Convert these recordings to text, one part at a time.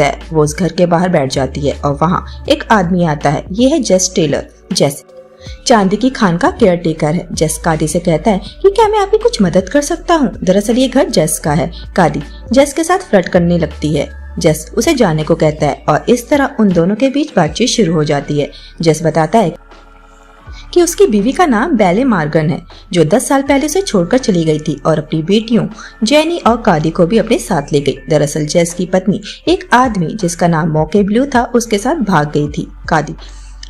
लगता है। वो उस घर के बाहर बैठ जाती है और वहाँ एक आदमी आता है। ये है जेस टेलर। जेस चांदी की खान का केयर टेकर है। जेस कादी से कहता है कि क्या मैं आपकी कुछ मदद कर सकता हूँ। दरअसल ये घर जेस का है। कादी जेस के साथ फ्लर्ट करने लगती है। जेस उसे जाने को कहता है और इस तरह उन दोनों के बीच बातचीत शुरू हो जाती है। जेस बताता है कि उसकी बीवी का नाम बेले मॉर्गन है, जो 10 साल पहले उसे छोड़कर चली गई थी और अपनी बेटियों जेनी और कादी को भी अपने साथ ले गई। दरअसल जेस की पत्नी एक आदमी जिसका नाम मौके ब्लू था उसके साथ भाग गई थी। कादी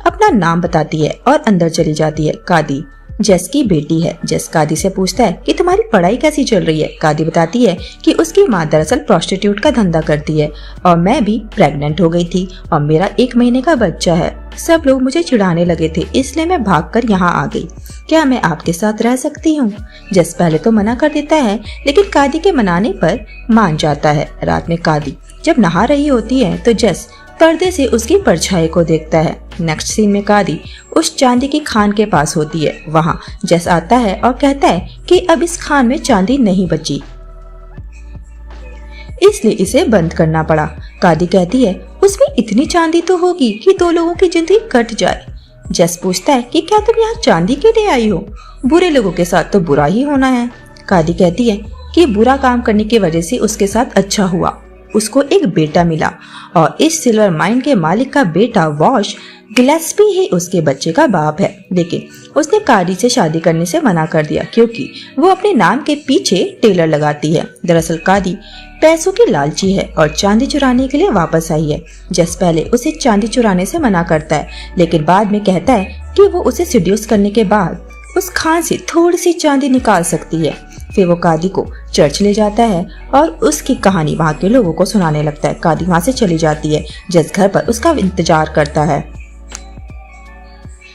अपना नाम बताती है और अंदर चली जाती है। कादी जेस की बेटी है। जेस कादी से पूछता है कि तुम्हारी पढ़ाई कैसी चल रही है। कादी बताती है कि उसकी माँ दरअसल प्रोस्टिट्यूट का धंधा करती है और मैं भी प्रेग्नेंट हो गई थी और मेरा 1 महीने का बच्चा है। सब लोग मुझे चिढ़ाने लगे थे, इसलिए मैं भागकर यहाँ आ गई। क्या मैं आपके साथ रह सकती हूँ? जेस पहले तो मना कर देता है, लेकिन कादी के मनाने पर मान जाता है। रात में कादी जब नहा रही होती है तो जेस पर्दे से उसकी परछाई को देखता है। नेक्स्ट सीन में कादी उस चांदी की खान के पास होती है। वहाँ जेस आता है और कहता है कि अब इस खान में चांदी नहीं बची, इसलिए इसे बंद करना पड़ा। कादी कहती है उसमें इतनी चांदी तो होगी कि 2 लोगों की जिंदगी कट जाए। जेस पूछता है कि क्या तुम यहाँ चांदी के लिए आई हो? बुरे लोगों के साथ तो बुरा ही होना है। कादी कहती है कि बुरा काम करने की वजह से उसके साथ अच्छा हुआ, उसको एक बेटा मिला और इस सिल्वर माइन के मालिक का बेटा वॉश गिलेस्पी ही उसके बच्चे का बाप है। लेकिन उसने कादी से शादी करने से मना कर दिया क्योंकि वो अपने नाम के पीछे टेलर लगाती है। दरअसल कादी पैसों की लालची है और चांदी चुराने के लिए वापस आई है। जेस पहले उसे चांदी चुराने से मना करता है, लेकिन बाद में कहता है कि वो उसे सिड्यूस करने के बाद उस खान से थोड़ी सी चांदी निकाल सकती है। फिर वो कादी को चर्च ले जाता है और उसकी कहानी वहाँ के लोगों को सुनाने लगता है। कादी वहाँ से चली जाती है। जेस घर पर उसका इंतजार करता है।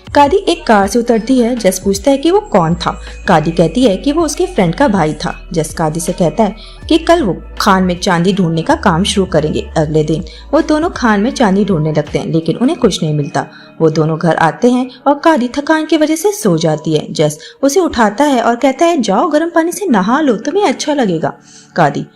कादी एक कार से उतरती है। जेस पूछता है कि वो कौन था। कादी कहती है कि वो उसके फ्रेंड का भाई था। जेस कादी से कहता है कि कल वो खान में चांदी ढूंढने का काम शुरू करेंगे। अगले दिन वो दोनों खान में चांदी ढूंढने लगते हैं, लेकिन उन्हें कुछ नहीं मिलता। वो दोनों घर आते हैं और कादी थकान की वजह से सो जाती है। जेस उसे उठाता है और कहता है जाओ गर्म पानी से नहा लो, तुम्हें अच्छा लगेगा। कादी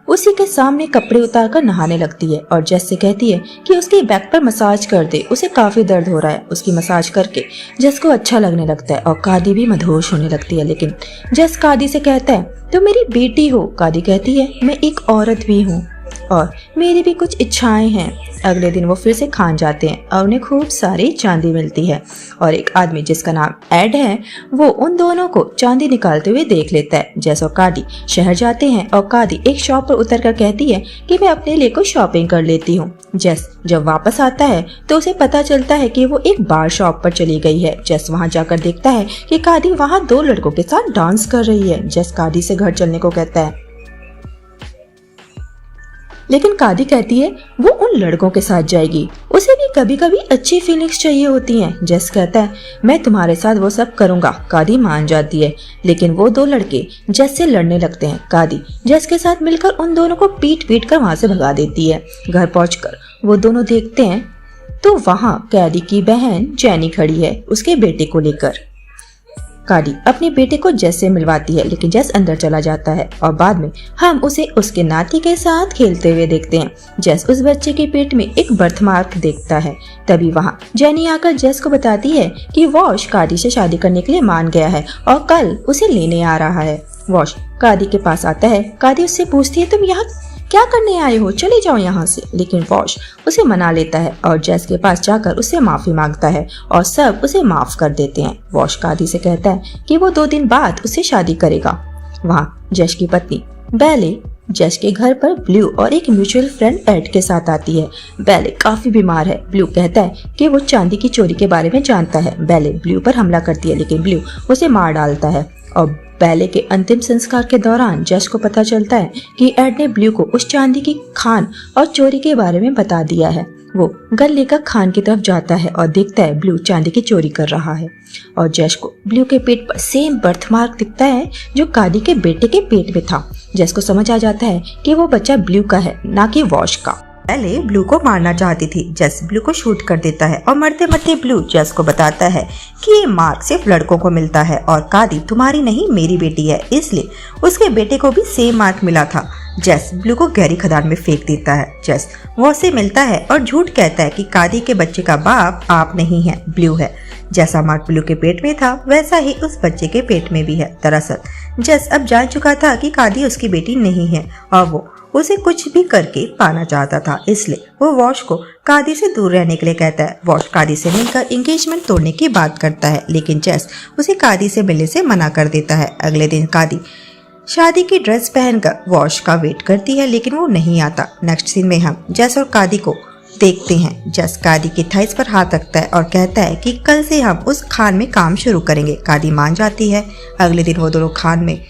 उसी के सामने कपड़े उतारकर नहाने लगती है और जेस से कहती है कि उसकी बैक पर मसाज कर दे, उसे काफी दर्द हो रहा है। उसकी मसाज करके जेस को अच्छा लगने लगता है और कादी भी मदहोश होने लगती है। लेकिन जेस कादी से कहता है तुम मेरी बेटी हो। कादी कहती है मैं एक औरत भी हूँ और मेरी भी कुछ इच्छाएं हैं। अगले दिन वो फिर से खान जाते हैं और उन्हें खूब सारी चांदी मिलती है और एक आदमी जिसका नाम एड है वो उन दोनों को चांदी निकालते हुए देख लेता है। जेस और कादी शहर जाते हैं और कादी एक शॉप पर उतरकर कहती है कि मैं अपने लिए कुछ शॉपिंग कर लेती हूँ। जेस जब वापस आता है तो उसे पता चलता है कि वो एक बार शॉप पर चली गई है। जेस वहाँ जाकर देखता है कि कादी वहाँ 2 लड़कों के साथ डांस कर रही है। जेस कादी से घर चलने को कहता है, लेकिन कादी कहती है वो उन लड़कों के साथ जाएगी, उसे भी कभी कभी अच्छी फीलिंग्स चाहिए होती हैं। जेस कहता है मैं तुम्हारे साथ वो सब करूंगा। कादी मान जाती है, लेकिन वो 2 लड़के जेस से लड़ने लगते हैं। कादी जेस के साथ मिलकर उन दोनों को पीट पीट कर वहाँ से भगा देती है। घर पहुंचकर वो दोनों देखते हैं तो वहाँ कैदी की बहन जेनी खड़ी है उसके बेटे को लेकर। कादी अपने बेटे को जेस से मिलवाती है, लेकिन जेस अंदर चला जाता है और बाद में हम उसे उसके नाती के साथ खेलते हुए देखते हैं। जेस उस बच्चे के पेट में एक बर्थमार्क देखता है। तभी वहाँ जेनी आकर जेस को बताती है कि वॉश कादी से शादी करने के लिए मान गया है और कल उसे लेने आ रहा है। वॉश कादी के पास आता है। कादी उससे पूछती है तुम यहाँ क्या करने आए हो, चले जाओ यहाँ से। लेकिन वॉश उसे मना लेता है और जेस के पास जाकर उससे माफी मांगता है और सब उसे माफ कर देते हैं। वॉश कादी से कहता है कि वो 2 दिन बाद उससे शादी करेगा। वहाँ जेस की पत्नी बेले जेस के घर पर ब्लू और एक म्यूचुअल फ्रेंड एड के साथ आती है। बेले काफी बीमार है। ब्लू कहता है कि वो चांदी की चोरी के बारे में जानता है। बेले ब्लू पर हमला करती है, लेकिन ब्लू उसे मार डालता है और बेले के अंतिम संस्कार के दौरान जेस को पता चलता है कि एड ने ब्लू को उस चांदी की खान और चोरी के बारे में बता दिया है। वो गन लेकर खान की तरफ जाता है और देखता है ब्लू चांदी की चोरी कर रहा है और जेस को ब्लू के पेट पर सेम बर्थमार्क दिखता है जो कादी के बेटे के पेट में था। जेस को समझ आ जाता है कि वो बच्चा ब्लू का है, ना कि वॉश का। पहले ब्लू को मारना चाहती थी। जस ब्लू को शूट कर देता है और मरते मरते ब्लू जस को बताता है कि ये मार्क सिर्फ लड़कों को मिलता है और कादी तुम्हारी नहीं मेरी बेटी है, इसलिए उसके बेटे को भी सेम मार्क मिला था। जस ब्लू को गहरी खदान में फेंक देता है। जस वो से मिलता है और झूठ कहता है कि कादी के बच्चे का बाप आप नहीं है, ब्लू है। जैसा मार्क ब्लू के पेट में था वैसा ही उस बच्चे के पेट में भी है। दरअसल जस अब जान चुका था कि कादी उसकी बेटी नहीं है और वो उसे कुछ भी करके पाना चाहता था, इसलिए वो वॉश को कादी से दूर रहने के लिए कहता है। वॉश कादी से मिलकर एंगेजमेंट तोड़ने की बात करता है, लेकिन जस उसे कादी से मिलने से मना कर देता है। अगले दिन कादी शादी की ड्रेस पहनकर वॉश का वेट करती है, लेकिन वो नहीं आता। नेक्स्ट सीन में हम जस और कादी को देखते हैं। जस कादी की थाइस पर हाथ रखता है और कहता है कि कल से हम उस खान में काम शुरू करेंगे। कादी मान जाती है। अगले दिन वो दोनों खान में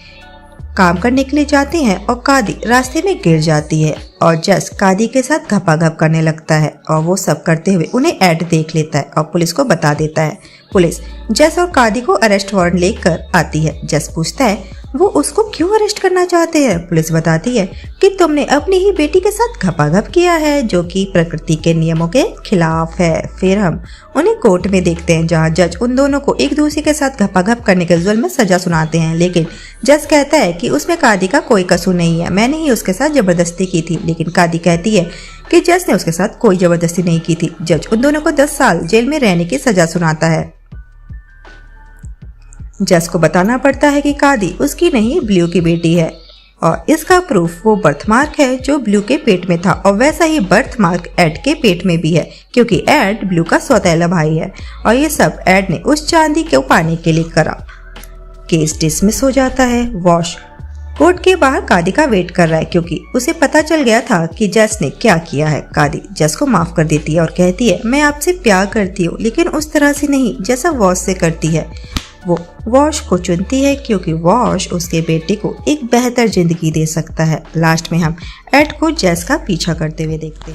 काम करने के लिए जाते हैं और कादी रास्ते में गिर जाती है और जस कादी के साथ घपाघप करने लगता है और वो सब करते हुए उन्हें ऐड देख लेता है और पुलिस को बता देता है। पुलिस जस और कादी को अरेस्ट वारंट लेकर आती है। जस पूछता है वो उसको क्यों अरेस्ट करना चाहते हैं। पुलिस बताती है कि तुमने अपनी ही बेटी के साथ घपाघप किया है, जो कि प्रकृति के नियमों के खिलाफ है। फिर हम उन्हें कोर्ट में देखते हैं, जहां जज उन दोनों को एक दूसरे के साथ घपाघप करने के जुल्म में सजा सुनाते हैं, लेकिन जज कहता है कि उसमें कादी का कोई कसूर नहीं है, मैंने ही उसके साथ जबरदस्ती की थी। लेकिन कादी कहती है कि जज ने उसके साथ कोई जबरदस्ती नहीं की थी। जज उन दोनों को 10 साल जेल में रहने की सजा सुनाता है। जस को बताना पड़ता है कि कादी उसकी नहीं ब्लू की बेटी है और इसका प्रूफ वो बर्थमार्क है जो ब्लू के पेट में था और वैसा ही बर्थमार्क एड के पेट में भी है, क्योंकि एड ब्लू का सौतेला भाई है और ये सब एड ने उस चांदी को पाने के लिए करा। केस डिसमिस हो जाता है। वॉश कोर्ट के बाहर कादी का वेट कर रहा है, क्योंकि उसे पता चल गया था कि जस ने क्या किया है। कादी जस को माफ कर देती है और कहती है मैं आपसे प्यार करती हूँ, लेकिन उस तरह से नहीं जैसा वॉश से करती है। वो वॉश को चुनती है क्योंकि वॉश उसके बेटे को एक बेहतर जिंदगी दे सकता है। लास्ट में हम एड को जस का पीछा करते हुए देखते हैं।